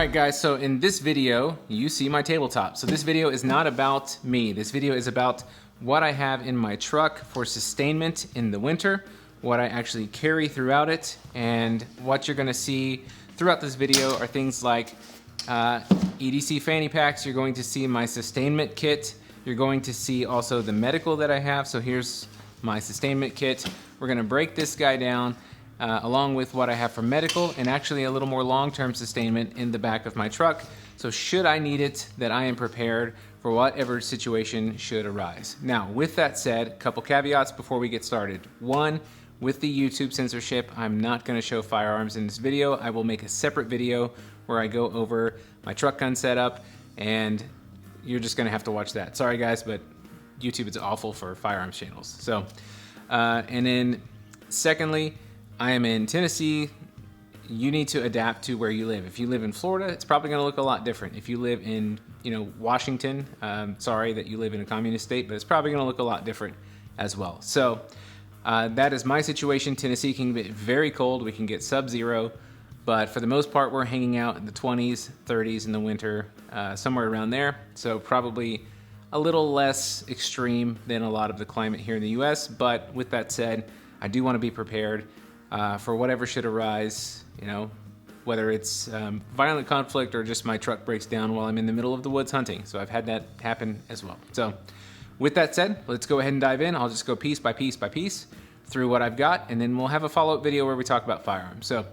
Alright guys, so in this video, you see my tabletop. So this video is not about me. This video is about what I have in my truck for sustainment in the winter, what I actually carry throughout it, and what you're gonna see throughout this video are things like EDC fanny packs. You're going to see my sustainment kit. You're going to see also the medical that I have. So here's my sustainment kit. We're gonna break this guy down along with what I have for medical and actually a little more long-term sustainment in the back of my truck. So should I need it, that I am prepared for whatever situation should arise. Now, with that said, a couple caveats before we get started. One, with the YouTube censorship, I'm not gonna show firearms in this video. I will make a separate video where I go over my truck gun setup, and you're just gonna have to watch that. Sorry guys, but YouTube is awful for firearms channels. So, and then secondly, I am in Tennessee. You need to adapt to where you live. If you live in Florida, it's probably gonna look a lot different. If you live in, Washington, sorry that you live in a communist state, but it's probably gonna look a lot different as well. So that is my situation. Tennessee can get very cold. We can get sub-zero, but for the most part, we're hanging out in the 20s, 30s in the winter, somewhere around there. So probably a little less extreme than a lot of the climate here in the US. But with that said, I do wanna be prepared for whatever should arise, whether it's violent conflict or just my truck breaks down while I'm in the middle of the woods hunting. So I've had that happen as well. So with that said, let's go ahead and dive in. I'll just go piece by piece by piece through what I've got, and then we'll have a follow-up video where we talk about firearms. So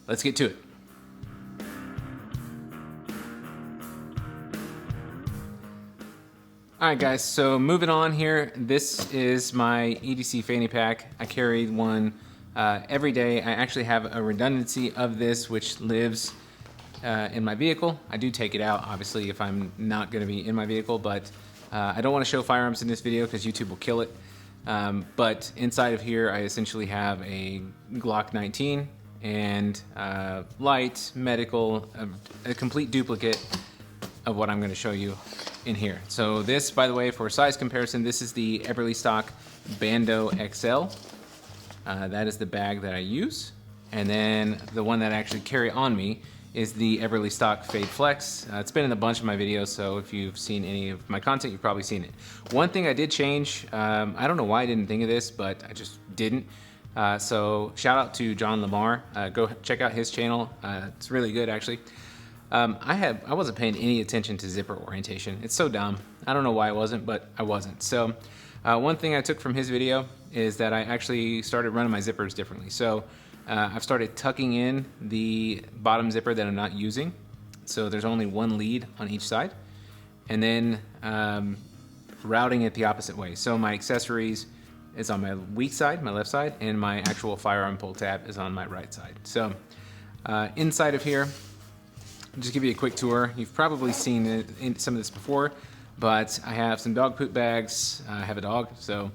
let's get to it. All right guys, so moving on here, this is my EDC fanny pack. I carry one every day. I actually have a redundancy of this, which lives in my vehicle. I do take it out, obviously, if I'm not gonna be in my vehicle, but I don't wanna show firearms in this video because YouTube will kill it. But inside of here, I essentially have a Glock 19 and light, medical, a complete duplicate of what I'm gonna show you in here. So this, by the way, for size comparison, this is the Everly Stock Bando XL. That is the bag that I use. And then the one that I actually carry on me is the Everly Stock Fade Flex. It's been in a bunch of my videos, so if you've seen any of my content, you've probably seen it. One thing I did change, I don't know why I didn't think of this, but I just didn't. So shout out to John Lamar. Go check out his channel. It's really good, actually. I wasn't paying any attention to zipper orientation. It's so dumb. I don't know why I wasn't, but I wasn't. So one thing I took from his video is that I actually started running my zippers differently. So I've started tucking in the bottom zipper that I'm not using. So there's only one lead on each side. And then routing it the opposite way. So my accessories is on my weak side, my left side, and my actual firearm pull tab is on my right side. So inside of here, I'll just give you a quick tour. You've probably seen it in some of this before, but I have some dog poop bags. I have a dog, so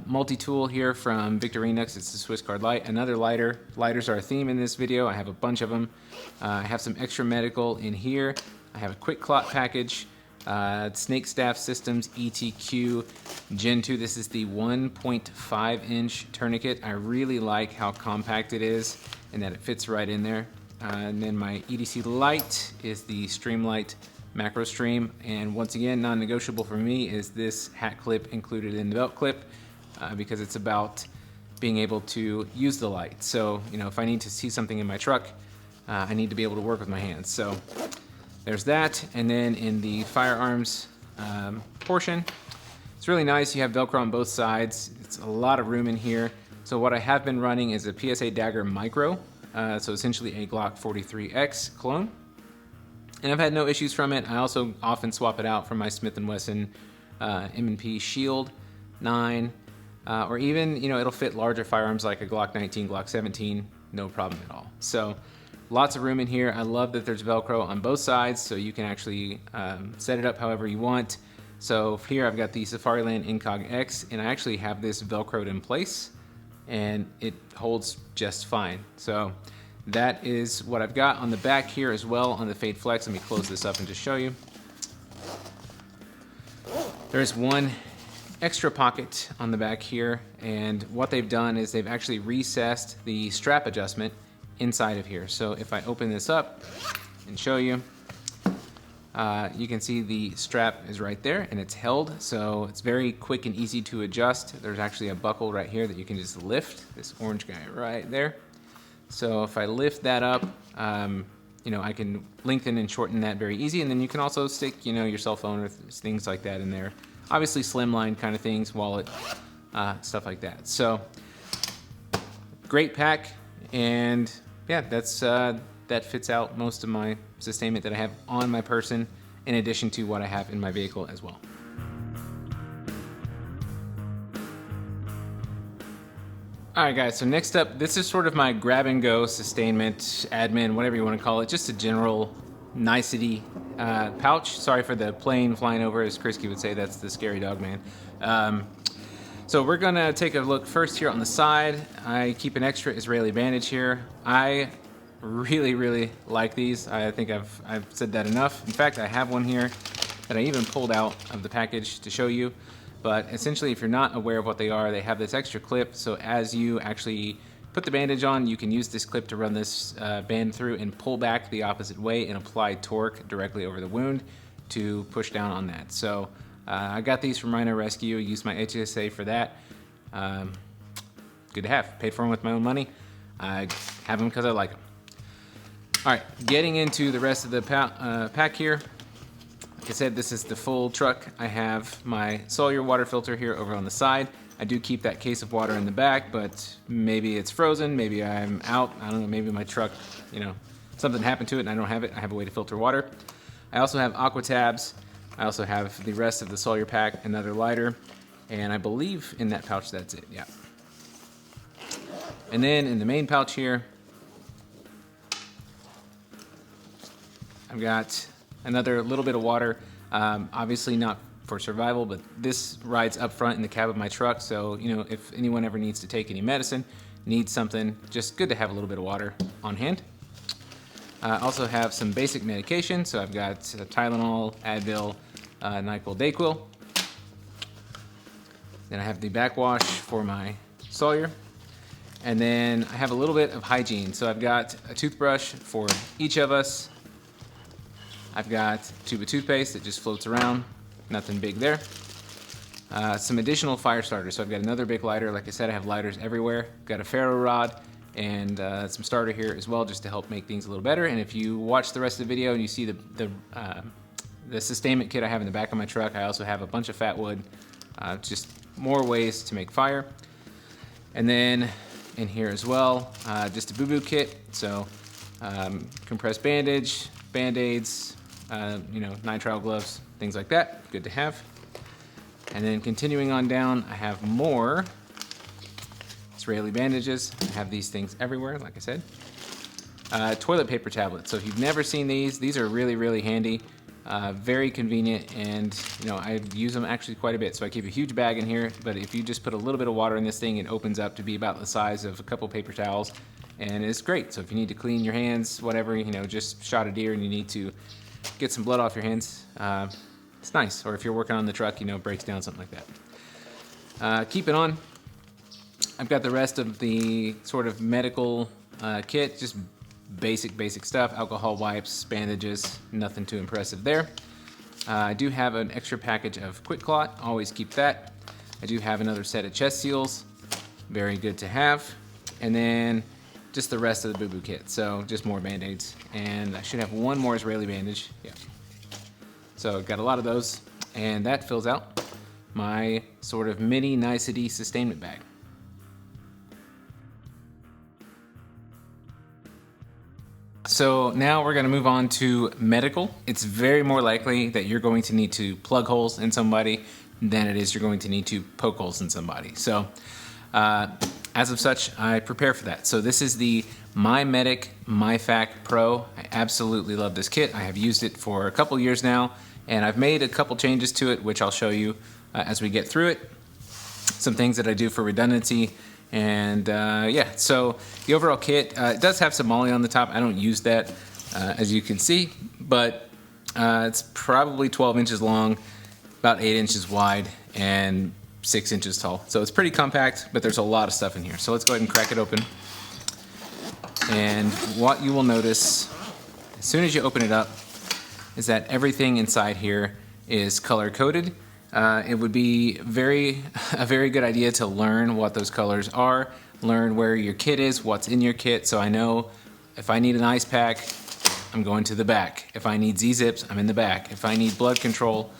multi-tool here from Victorinox. It's the Swiss Guard Light. Another lighter. Lighters are a theme in this video. I have a bunch of them. I have some extra medical in here. I have a quick clot package. Snake Staff Systems ETQ Gen 2. This is the 1.5 inch tourniquet. I really like how compact it is and that it fits right in there. And then my EDC light is the Streamlight Macro Stream, and once again, non-negotiable for me is this hat clip included in the belt clip because it's about being able to use the light. So, if I need to see something in my truck, I need to be able to work with my hands. So there's that, and then in the firearms portion, it's really nice. You have Velcro on both sides. It's a lot of room in here. So what I have been running is a PSA Dagger Micro, so essentially a Glock 43X clone. And I've had no issues from it. I also often swap it out for my Smith & Wesson M&P Shield 9, or even, it'll fit larger firearms like a Glock 19, Glock 17, no problem at all. So lots of room in here. I love that there's Velcro on both sides, so you can actually set it up however you want. So here I've got the Safariland Incog X, and I actually have this Velcroed in place, and it holds just fine. So that is what I've got on the back here as well on the Fade Flex. Let me close this up and just show you. There's one extra pocket on the back here, and what they've done is they've actually recessed the strap adjustment inside of here. So if I open this up, and show you. You can see the strap is right there and it's held, so it's very quick and easy to adjust. There's actually a buckle right here that you can just lift, this orange guy right there. So if I lift that up, you know, I can lengthen and shorten that very easy, and then you can also stick, you know, your cell phone or things like that in there. Obviously slimline kind of things, wallet, stuff like that. So great pack, and yeah, that's that fits out most of my sustainment that I have on my person, in addition to what I have in my vehicle as well. All right, guys, so next up, this is sort of my grab and go sustainment, admin, whatever you want to call it, just a general nicety pouch. Sorry for the plane flying over, as Krisky would say, that's the scary dog man. So we're gonna take a look first here on the side. I keep an extra Israeli bandage here. I really like these. I think I've said that enough. In fact, I have one here that I even pulled out of the package to show you. But essentially, if you're not aware of what they are, they have this extra clip. So as you actually put the bandage on, you can use this clip to run this band through and pull back the opposite way and apply torque directly over the wound to push down on that. So I got these from Rhino Rescue. Used my HSA for that. Good to have. Paid for them with my own money. I have them because I like them. All right, getting into the rest of the pack here. Like I said, this is the full truck. I have my Sawyer water filter here over on the side. I do keep that case of water in the back, but maybe it's frozen, maybe I'm out, I don't know, maybe my truck, you know, something happened to it and I don't have it. I have a way to filter water. I also have aqua tabs. I also have the rest of the Sawyer pack, another lighter, and I believe in that pouch that's it, yeah. And then in the main pouch here, I've got another little bit of water, obviously not for survival, but this rides up front in the cab of my truck, so you know, if anyone ever needs to take any medicine, needs something, just good to have a little bit of water on hand. I also have some basic medication, so I've got Tylenol, Advil, NyQuil, Dayquil. Then I have the backwash for my Sawyer. And then I have a little bit of hygiene, so I've got a toothbrush for each of us. I've got a tube of toothpaste that just floats around, nothing big there. Some additional fire starters, so I've got another big lighter. Like I said, I have lighters everywhere. Got a ferro rod and some starter here as well, just to help make things a little better. And if you watch the rest of the video and you see the sustainment kit I have in the back of my truck, I also have a bunch of fat wood, just more ways to make fire. And then in here as well, just a boo-boo kit, so compressed bandage, Band-Aids, you know, nitrile gloves, things like that, good to have. And then continuing on down, I have more Israeli bandages. I have these things everywhere, like I said. Toilet paper tablets. So if you've never seen these are really handy, very convenient, and you know, I use them actually quite a bit. So I keep a huge bag in here, but if you just put a little bit of water in this thing, it opens up to be about the size of a couple paper towels, and it's great. So if you need to clean your hands, whatever, you know, just shot a deer and you need to get some blood off your hands, it's nice. Or if you're working on the truck, you know, it breaks down, something like that. Keep it on. I've got the rest of the sort of medical kit, just basic stuff, alcohol wipes, bandages, nothing too impressive there. I do have an extra package of Quick Clot, always keep that. I do have another set of chest seals, very good to have. And then just the rest of the boo-boo kit, so just more Band-Aids. And I should have one more Israeli bandage, yeah. So got a lot of those, and that fills out my sort of mini nicety sustainment bag. So now we're going to move on to medical. It's very more likely that you're going to need to plug holes in somebody than it is you're going to need to poke holes in somebody. So as of such, I prepare for that. So this is the MyMedic MyFac Pro. I absolutely love this kit. I have used it for a couple years now, and I've made a couple changes to it, which I'll show you as we get through it. Some things that I do for redundancy. And yeah, so the overall kit, it does have some MOLLE on the top. I don't use that, as you can see, but it's probably 12 inches long, about 8 inches wide, and 6 inches tall. So it's pretty compact, but there's a lot of stuff in here. So let's go ahead and crack it open. And what you will notice as soon as you open it up is that everything inside here is color coded. It would be a very good idea to learn what those colors are, learn where your kit is, what's in your kit, so I know if I need an ice pack, I'm going to the back. If I need Z-zips, I'm in the back. If I need blood control,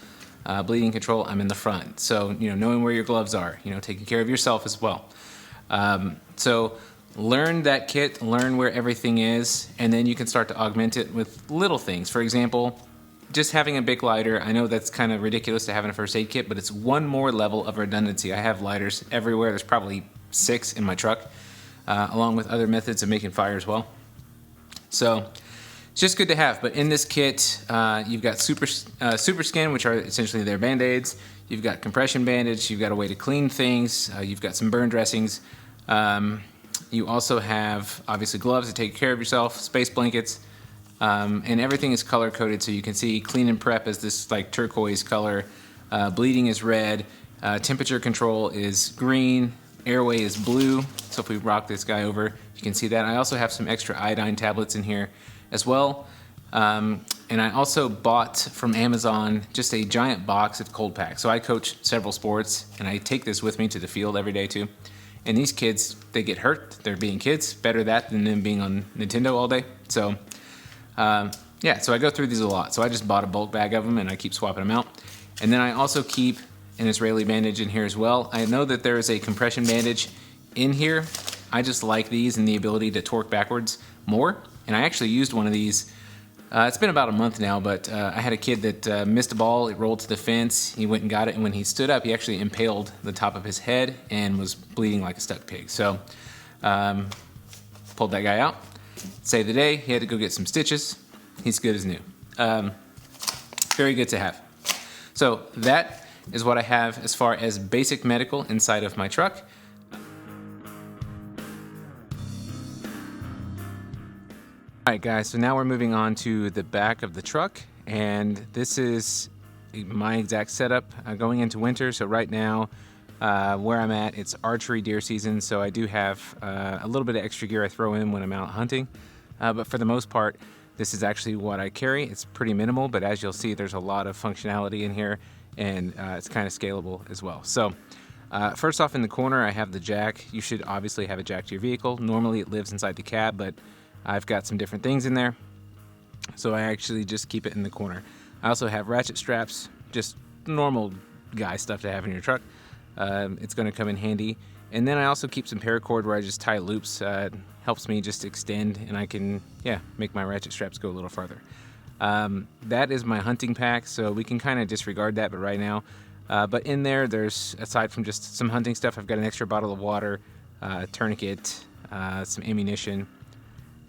bleeding control, I'm in the front. So, knowing where your gloves are, taking care of yourself as well. So learn that kit, learn where everything is, and then you can start to augment it with little things. For example, just having a Bic lighter. I know that's kind of ridiculous to have in a first aid kit, but it's one more level of redundancy. I have lighters everywhere. There's probably 6 in my truck, along with other methods of making fire as well. So it's just good to have. But in this kit, you've got super skin, which are essentially their Band-Aids. You've got compression bandage. You've got a way to clean things. You've got some burn dressings. You also have, obviously, gloves to take care of yourself, space blankets, and everything is color coded, so you can see clean and prep is this like turquoise color, bleeding is red, temperature control is green, airway is blue. So if we rock this guy over, you can see that. I also have some extra iodine tablets in here as well. And I also bought from Amazon just a giant box of cold packs. So I coach several sports, and I take this with me to the field every day too. And these kids, they get hurt. They're being kids. Better that than them being on Nintendo all day. So yeah, so I go through these a lot. So I just bought a bulk bag of them, and I keep swapping them out. And then I also keep an Israeli bandage in here as well. I know that there is a compression bandage in here. I just like these and the ability to torque backwards more. And I actually used one of these. It's been about a month now, but I had a kid that missed a ball. It rolled to the fence. He went and got it, and when he stood up, he actually impaled the top of his head and was bleeding like a stuck pig. So pulled that guy out. Saved the day. He had to go get some stitches. He's good as new. Very good to have. So that is what I have as far as basic medical inside of my truck. Alright guys, so now we're moving on to the back of the truck, and this is my exact setup going into winter. So right now, where I'm at, it's archery deer season, so I do have a little bit of extra gear I throw in when I'm out hunting. But for the most part, this is actually what I carry. It's pretty minimal, but as you'll see, there's a lot of functionality in here, and it's kind of scalable as well. So first off, in the corner, I have the jack. You should obviously have a jack to your vehicle. Normally it lives inside the cab, but I've got some different things in there, so I actually just keep it in the corner. I also have ratchet straps, just normal guy stuff to have in your truck. It's going to come in handy. And then I also keep some paracord where I just tie loops. Helps me just extend, and I can, make my ratchet straps go a little farther. That is my hunting pack, so we can kind of disregard that, but right now. But in there's, aside from just some hunting stuff, I've got an extra bottle of water, a tourniquet, some ammunition,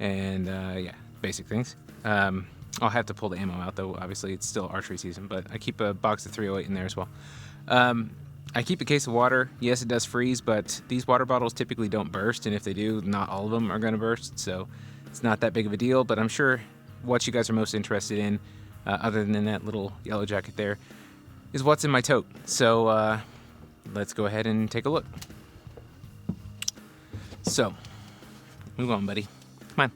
and basic things. I'll have to pull the ammo out though. Obviously it's still archery season, but I keep a box of 308 in there as well. I keep a case of water. Yes, it does freeze, but these water bottles typically don't burst, and if they do, not all of them are going to burst, so it's not that big of a deal. But I'm sure what you guys are most interested in, other than that little yellow jacket there, is what's in my tote. So let's go ahead and take a look. So move on, buddy. Come on.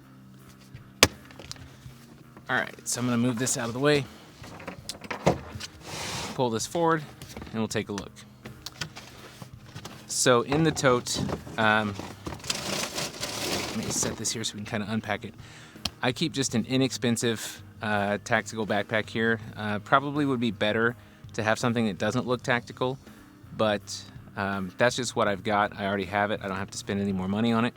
Alright, so I'm going to move this out of the way, pull this forward, and we'll take a look. So in the tote, let me set this here so we can kind of unpack it. I keep just an inexpensive tactical backpack here. Probably would be better to have something that doesn't look tactical, but that's just what I've got. I already have it. I don't have to spend any more money on it.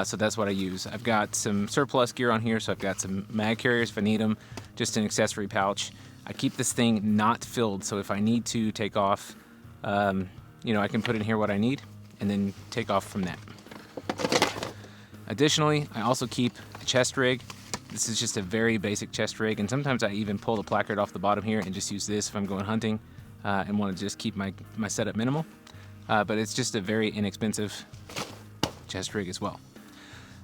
So that's what I use. I've got some surplus gear on here, so I've got some mag carriers if I need them, just an accessory pouch. I keep this thing not filled, so if I need to take off, I can put in here what I need and then take off from that. Additionally, I also keep a chest rig. This is just a very basic chest rig, and sometimes I even pull the placard off the bottom here and just use this if I'm going hunting and want to just keep my setup minimal. But it's just a very inexpensive chest rig as well.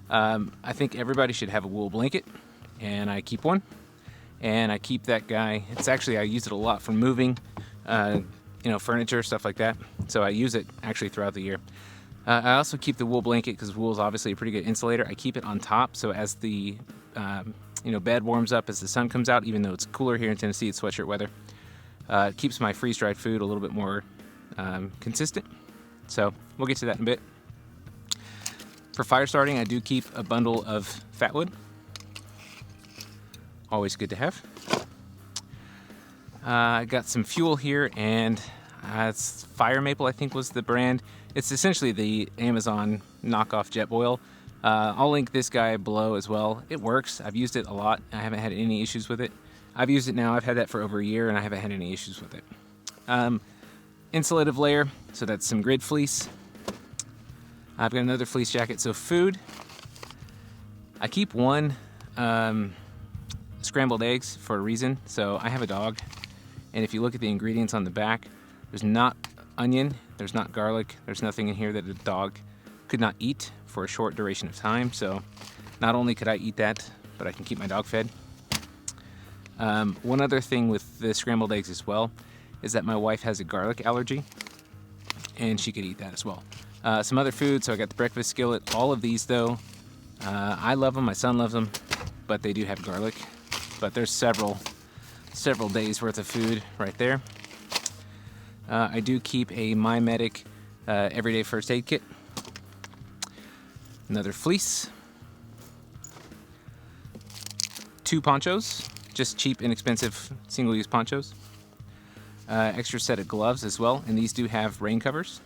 I think everybody should have a wool blanket, and I keep one. And I keep that guy. It's actually, I use it a lot for moving, furniture, stuff like that. So I use it actually throughout the year. I also keep the wool blanket because wool is obviously a pretty good insulator. I keep it on top, so as the bed warms up as the sun comes out, even though it's cooler here in Tennessee. It's sweatshirt weather. It keeps my freeze-dried food a little bit more consistent. So we'll get to that in a bit. For fire starting, I do keep a bundle of fat wood. Always good to have. I got some fuel here, and it's Fire Maple, I think was the brand. It's essentially the Amazon knockoff jet oil. I'll link this guy below as well. It works. I've used it a lot. I haven't had any issues with it. I've used it now. I've had that for over a year, and I haven't had any issues with it. Insulative layer, so that's some grid fleece. I've got another fleece jacket. So food, I keep one scrambled eggs for a reason. So I have a dog, and if you look at the ingredients on the back, there's not onion, there's not garlic, there's nothing in here that a dog could not eat for a short duration of time. So not only could I eat that, but I can keep my dog fed. One other thing with the scrambled eggs as well is that my wife has a garlic allergy, and she could eat that as well. Some other food, so I got the breakfast skillet. All of these though, I love them, my son loves them, but they do have garlic. But there's several days worth of food right there. I do keep a My Medic everyday first aid kit. Another fleece. 2 ponchos, just cheap, inexpensive, single-use ponchos. Extra set of gloves as well, and these do have rain covers.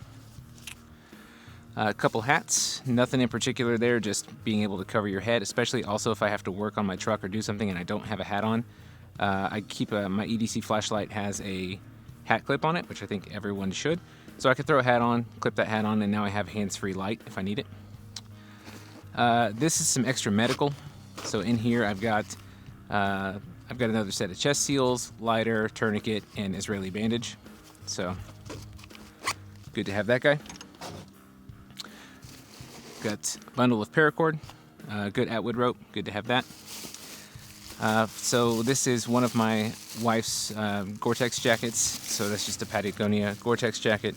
A couple hats, nothing in particular there, just being able to cover your head, especially also if I have to work on my truck or do something and I don't have a hat on. I keep my EDC flashlight has a hat clip on it, which I think everyone should. So I could throw a hat on, clip that hat on, and now I have hands-free light if I need it. This is some extra medical. So in here I've got another set of chest seals, lighter, tourniquet, and Israeli bandage. So good to have that guy. Got a bundle of paracord, good Atwood rope, good to have that. So this is one of my wife's Gore-Tex jackets. So that's just a Patagonia Gore-Tex jacket.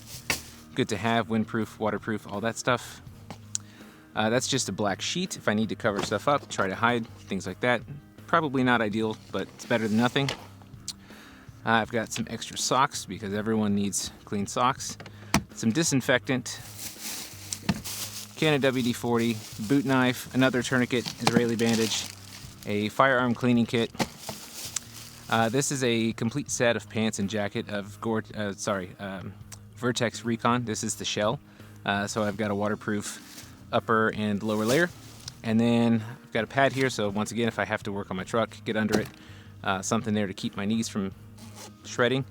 Good to have, windproof, waterproof, all that stuff. That's just a black sheet if I need to cover stuff up, try to hide, things like that. Probably not ideal, but it's better than nothing. I've got some extra socks because everyone needs clean socks. Some disinfectant, can of WD-40, boot knife, another tourniquet, Israeli bandage, a firearm cleaning kit. This is a complete set of pants and jacket of Vertex Recon. This is the shell. So I've got a waterproof upper and lower layer. And then I've got a pad here, so once again, if I have to work on my truck, get under it, something there to keep my knees from shredding.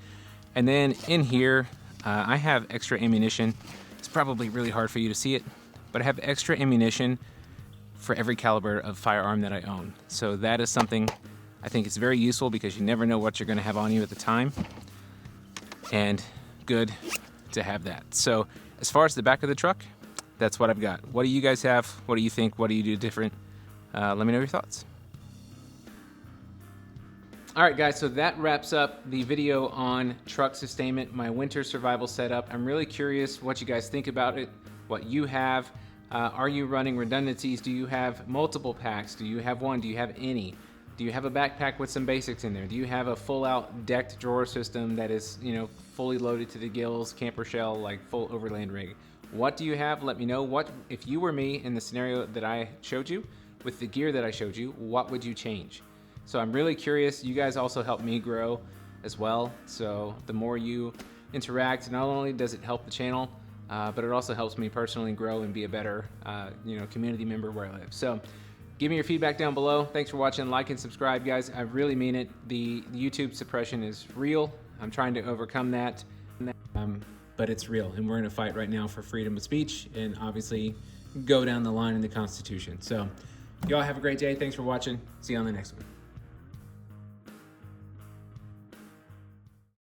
And then in here, I have extra ammunition. It's probably really hard for you to see it, but I have extra ammunition for every caliber of firearm that I own. So that is something I think is very useful because you never know what you're going to have on you at the time. And good to have that. So as far as the back of the truck, that's what I've got. What do you guys have? What do you think? What do you do different? Let me know your thoughts. All right, guys, so that wraps up the video on truck sustainment, my winter survival setup. I'm really curious what you guys think about it, what you have. Are you running redundancies? Do you have multiple packs? Do you have one? Do you have any? Do you have a backpack with some basics in there? Do you have a full-out decked drawer system that is, fully loaded to the gills, camper shell, like full overland rig? What do you have? Let me know. What if you were me in the scenario that I showed you with the gear that I showed you, what would you change? So I'm really curious. You guys also help me grow as well. So the more you interact, not only does it help the channel, but it also helps me personally grow and be a better, community member where I live. So give me your feedback down below. Thanks for watching. Like and subscribe, guys. I really mean it. The YouTube suppression is real. I'm trying to overcome that. But it's real, and we're in a fight right now for freedom of speech and obviously go down the line in the Constitution. So y'all have a great day. Thanks for watching. See you on the next one.